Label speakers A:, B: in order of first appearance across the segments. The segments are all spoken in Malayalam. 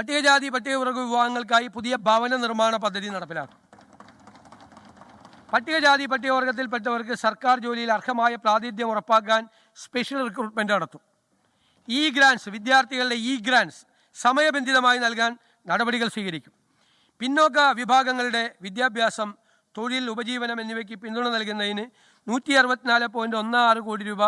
A: പട്ടികജാതി പട്ടികവർഗ വിഭാഗങ്ങൾക്കായി പുതിയ ഭവന നിർമ്മാണ പദ്ധതി നടപ്പിലാക്കും. പട്ടികജാതി പട്ടികവർഗത്തിൽപ്പെട്ടവർക്ക് സർക്കാർ ജോലിയിൽ അർഹമായ പ്രാതിനിധ്യം ഉറപ്പാക്കാൻ സ്പെഷ്യൽ റിക്രൂട്ട്മെൻറ്റ് നടത്തും. ഇ ഗ്രാൻസ് വിദ്യാർത്ഥികളുടെ ഗ്രാൻസ് സമയബന്ധിതമായി നൽകാൻ നടപടികൾ സ്വീകരിക്കും. പിന്നോക്ക വിഭാഗങ്ങളുടെ വിദ്യാഭ്യാസം, തൊഴിൽ, ഉപജീവനം എന്നിവയ്ക്ക് പിന്തുണ നൽകുന്നതിന് 164.16 കോടി രൂപ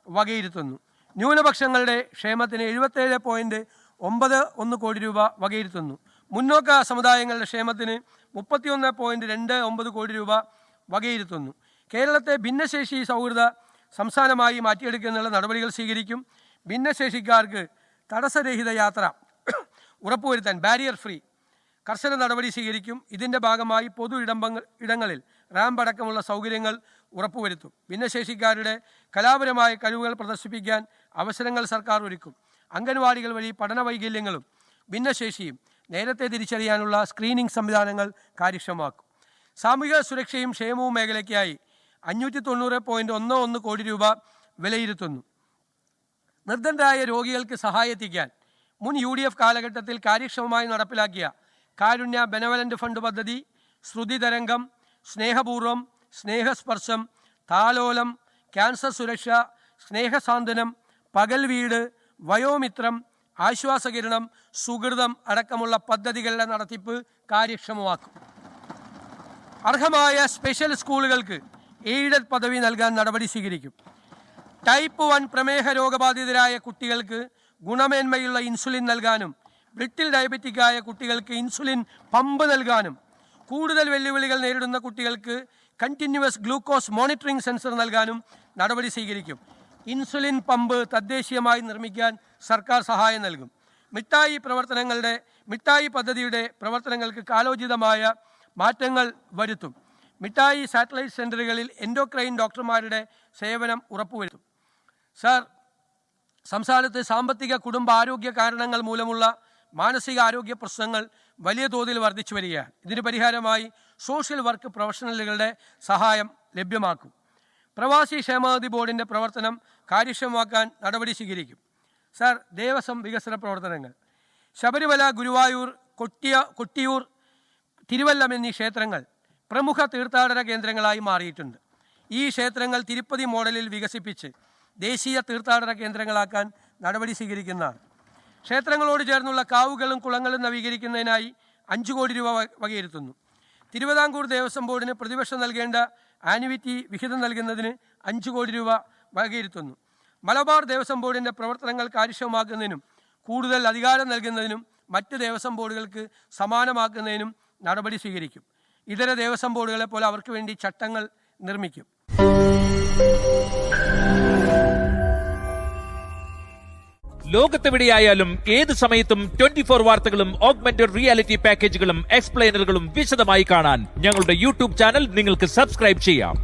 A: വകയിരുത്തുന്നു. ന്യൂനപക്ഷങ്ങളുടെ ക്ഷേമത്തിന് 77.91 കോടി രൂപ വകയിരുത്തുന്നു. മുന്നോക്ക സമുദായങ്ങളുടെ ക്ഷേമത്തിന് 31.29 കോടി രൂപ വകയിരുത്തുന്നു. കേരളത്തെ ഭിന്നശേഷി സൗഹൃദ സംസ്ഥാനമായി മാറ്റിയെടുക്കുന്നതിനുള്ള നടപടികൾ സ്വീകരിക്കും. ഭിന്നശേഷിക്കാർക്ക് തടസ്സരഹിത യാത്ര ഉറപ്പുവരുത്താൻ ബാരിയർ ഫ്രീ കർശന നടപടി സ്വീകരിക്കും. ഇതിൻ്റെ ഭാഗമായി പൊതു ഇടങ്ങളിൽ റാമ്പ് അടക്കമുള്ള സൗകര്യങ്ങൾ ഉറപ്പുവരുത്തും. ഭിന്നശേഷിക്കാരുടെ കലാപരമായ കഴിവുകൾ പ്രദർശിപ്പിക്കാൻ അവസരങ്ങൾ സർക്കാർ ഒരുക്കും. അംഗൻവാടികൾ വഴി പഠന വൈകല്യങ്ങളും ഭിന്നശേഷിയും നേരത്തെ തിരിച്ചറിയാനുള്ള സ്ക്രീനിംഗ് സംവിധാനങ്ങൾ കാര്യക്ഷമമാക്കും. സാമൂഹിക സുരക്ഷയും ക്ഷേമവും മേഖലയ്ക്കായി 590.11 കോടി രൂപ വിലയിരുത്തുന്നു. നിർദ്ധനരായ രോഗികൾക്ക് സഹായെത്തിക്കാൻ മുൻ UDF കാലഘട്ടത്തിൽ കാര്യക്ഷമമായി നടപ്പിലാക്കിയ കാരുണ്യ ബെനവലൻ്റ് ഫണ്ട് പദ്ധതി, ശ്രുതി തരംഗം, സ്നേഹപൂർവം, സ്നേഹസ്പർശം, താലോലം, ക്യാൻസർ സുരക്ഷ, സ്നേഹസാന്ത്വനം, പകൽ വീട്, വയോമിത്രം, ആശ്വാസകിരണം, സുഹൃതം അടക്കമുള്ള പദ്ധതികളുടെ നടത്തിപ്പ് കാര്യക്ഷമമാക്കും. അർഹമായ സ്പെഷ്യൽ സ്കൂളുകൾക്ക് എയ്ഡഡ് പദവി നൽകാൻ നടപടി സ്വീകരിക്കും. ടൈപ്പ് 1 പ്രമേഹ രോഗബാധിതരായ കുട്ടികൾക്ക് ഗുണമേന്മയുള്ള ഇൻസുലിൻ നൽകാനും ബ്രിട്ടിൽ ഡയബറ്റിക്കായ കുട്ടികൾക്ക് ഇൻസുലിൻ പമ്പ് നൽകാനും കൂടുതൽ വെല്ലുവിളികൾ നേരിടുന്ന കുട്ടികൾക്ക് കണ്ടിന്യൂവസ് ഗ്ലൂക്കോസ് മോണിറ്ററിംഗ് സെൻസർ നൽകാനും നടപടി സ്വീകരിക്കും. ഇൻസുലിൻ പമ്പ് തദ്ദേശീയമായി നിർമ്മിക്കാൻ സർക്കാർ സഹായം നൽകും. മിഠായി പദ്ധതിയുടെ പ്രവർത്തനങ്ങൾക്ക് കാലോചിതമായ മാറ്റങ്ങൾ വരുത്തും. മിഠായി സാറ്റലൈറ്റ് സെൻ്ററുകളിൽ എൻഡോക്രൈൻ ഡോക്ടർമാരുടെ സേവനം ഉറപ്പുവരുത്തും. സർ, സംസ്ഥാനത്ത് സാമ്പത്തിക കുടുംബാരോഗ്യ കാരണങ്ങൾ മൂലമുള്ള മാനസിക ആരോഗ്യ പ്രശ്നങ്ങൾ വലിയ തോതിൽ വർദ്ധിച്ചു വരികയാണ്. ഇതിന് പരിഹാരമായി സോഷ്യൽ വർക്ക് പ്രൊഫഷണലുകളുടെ സഹായം ലഭ്യമാക്കും. പ്രവാസി ക്ഷേമനിധി ബോർഡിൻ്റെ പ്രവർത്തനം കാര്യക്ഷമമാക്കാൻ നടപടി സ്വീകരിക്കും. സർ, ദേവസ്വം വികസന പ്രവർത്തനങ്ങൾ. ശബരിമല, ഗുരുവായൂർ, കൊട്ടിയൂർ, തിരുവല്ലം എന്നീ ക്ഷേത്രങ്ങൾ പ്രമുഖ തീർത്ഥാടന കേന്ദ്രങ്ങളായി മാറിയിട്ടുണ്ട്. ഈ ക്ഷേത്രങ്ങൾ തിരുപ്പതി മോഡലിൽ വികസിപ്പിച്ച് ദേശീയ തീർത്ഥാടന കേന്ദ്രങ്ങളാക്കാൻ നടപടി സ്വീകരിക്കുന്നതാണ്. ക്ഷേത്രങ്ങളോട് ചേർന്നുള്ള കാവുകളും കുളങ്ങളും നവീകരിക്കുന്നതിനായി 5 കോടി രൂപ വകയിരുത്തുന്നു. തിരുവിതാംകൂർ ദേവസ്വം ബോർഡിന് പ്രതിവർഷം നൽകേണ്ട ആനുവിറ്റി വിഹിതം നൽകുന്നതിന് 5 കോടി രൂപ വകയിരുത്തുന്നു. മലബാർ ദേവസ്വം ബോർഡിൻ്റെ പ്രവർത്തനങ്ങൾ കാര്യക്ഷമമാക്കുന്നതിനും കൂടുതൽ അധികാരം നൽകുന്നതിനും മറ്റ് ദേവസ്വം ബോർഡുകൾക്ക് സമാനമാക്കുന്നതിനും നടപടി സ്വീകരിക്കും. ഇതര ദേവസ്വം ബോർഡുകളെ പോലെ അവർക്ക് വേണ്ടി ചട്ടങ്ങൾ നിർമ്മിക്കും.
B: ലോകത്തെവിടെയായാലും ഏത് സമയത്തും 24 വാർത്തകളും ഓഗ്മെന്റഡ് റിയാലിറ്റി പാക്കേജുകളും എക്സ്പ്ലെയിനറുകളും വിശദമായി കാണാൻ ഞങ്ങളുടെ YouTube ചാനൽ നിങ്ങൾക്ക് സബ്സ്ക്രൈബ് ചെയ്യാം.